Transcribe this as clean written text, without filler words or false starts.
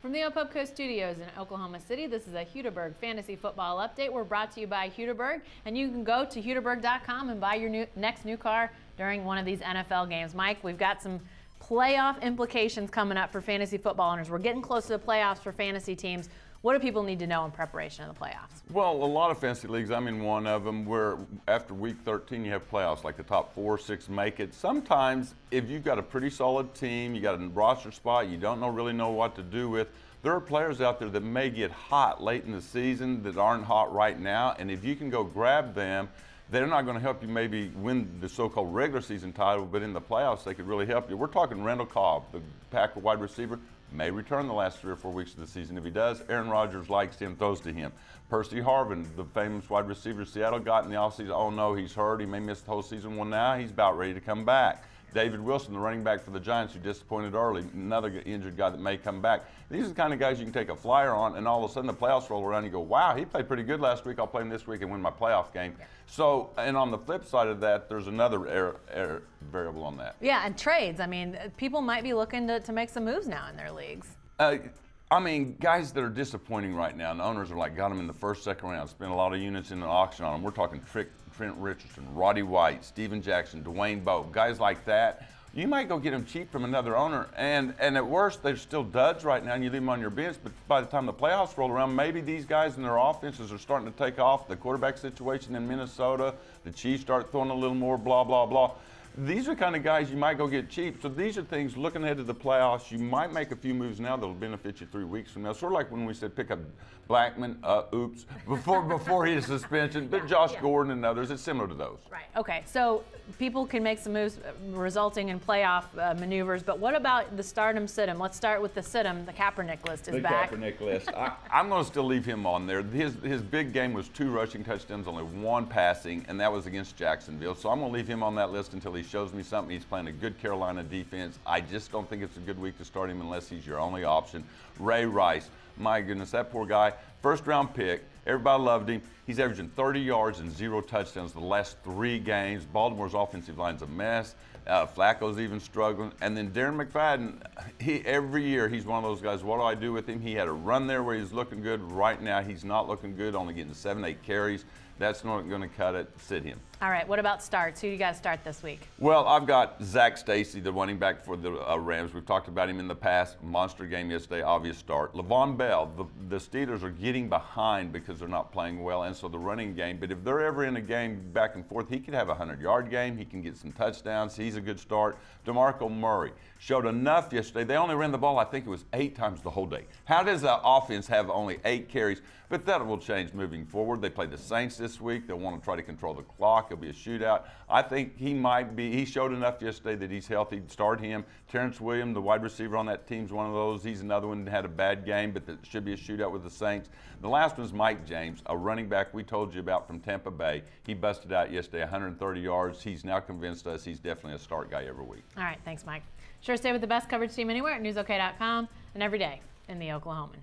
From the Opubco Studios in Oklahoma City, this is a Hudiburg Fantasy Football Update. We're brought to you by Hudiburg, and you can go to Hudiburg.com and buy your next new car during one of these NFL games. Mike, we've got some playoff implications coming up for fantasy football owners. We're getting close to the playoffs for fantasy teams. What do people need to know in preparation of the playoffs? Well, a lot of fantasy leagues, I'm in one of them, where after week 13 you have playoffs, like the top 4 or 6 make it. Sometimes if you've got a pretty solid team, you got a roster spot you don't really know what to do with, there are players out there that may get hot late in the season that aren't hot right now, and if you can go grab them, they're not going to help you maybe win the so-called regular season title, but in the playoffs they could really help you. We're talking Randall Cobb, the Packer wide receiver, may return the last 3 or 4 weeks of the season. If he does, Aaron Rodgers likes him, throws to him. Percy Harvin, the famous wide receiver Seattle got in the offseason, oh no, he's hurt, he may miss the whole season. Well, now he's about ready to come back. David Wilson, the running back for the Giants, who disappointed early, another injured guy that may come back. These are the kind of guys you can take a flyer on, and all of a sudden the playoffs roll around and you go, wow, he played pretty good last week, I'll play him this week and win my playoff game. Yeah. So, and on the flip side of that, there's another variable on that. Yeah, and trades. I mean, people might be looking to make some moves now in their leagues. I mean, guys that are disappointing right now, and the owners are like, got them in the first, second round, spent a lot of units in the auction on them. We're talking Trent Richardson, Roddy White, Steven Jackson, Dwayne Bowe, guys like that. You might go get them cheap from another owner, and at worst, they're still duds right now, and you leave them on your bench, but by the time the playoffs roll around, maybe these guys and their offenses are starting to take off. The quarterback situation in Minnesota, the Chiefs start throwing a little more, blah, blah, blah. These are the kind of guys you might go get cheap. So these are things, looking ahead to the playoffs, you might make a few moves now that'll benefit you 3 weeks from now. Sort of like when we said pick up Blackman, before his suspension, but Josh Gordon and others, it's similar to those. Right, okay, so people can make some moves resulting in playoff maneuvers, but what about the stardom sit-em? Let's start with the sit-em. The Kaepernick list is back. The Kaepernick list. I'm going to still leave him on there. His big game was 2 rushing touchdowns, only 1 passing, and that was against Jacksonville. So I'm going to leave him on that list until he shows me something. He's playing a good Carolina defense. I just don't think it's a good week to start him unless he's your only option. Ray Rice, my goodness, that poor guy, first-round pick. Everybody loved him. He's averaging 30 yards and 0 touchdowns the last 3 games. Baltimore's offensive line's a mess. Flacco's even struggling. And then Darren McFadden, every year he's one of those guys, what do I do with him? He had a run there where he's looking good. Right now he's not looking good, only getting 7, 8 carries. That's not going to cut it. Sit him. All right, what about starts? Who do you got to start this week? Well, I've got Zach Stacy, the running back for the Rams. We've talked about him in the past. Monster game yesterday, obvious start. Le'Veon Bell, the Steelers are getting behind because they're not playing well, and so the running game. But if they're ever in a game back and forth, he could have a 100-yard game. He can get some touchdowns. He's a good start. DeMarco Murray showed enough yesterday. They only ran the ball, I think it was 8 times the whole day. How does the offense have only 8 carries? But that will change moving forward. They play the Saints this week. They'll want to try to control the clock. It'll be a shootout. I think he showed enough yesterday that he's healthy. Start him. Terrence Williams, the wide receiver on that team's one of those. He's another one that had a bad game, but that should be a shootout with the Saints. The last one's Mike James, a running back we told you about from Tampa Bay. He busted out yesterday, 130 yards. He's now convinced us he's definitely a start guy every week. All right, thanks, Mike. Sure, stay with the best coverage team anywhere at newsok.com and every day in the Oklahoman.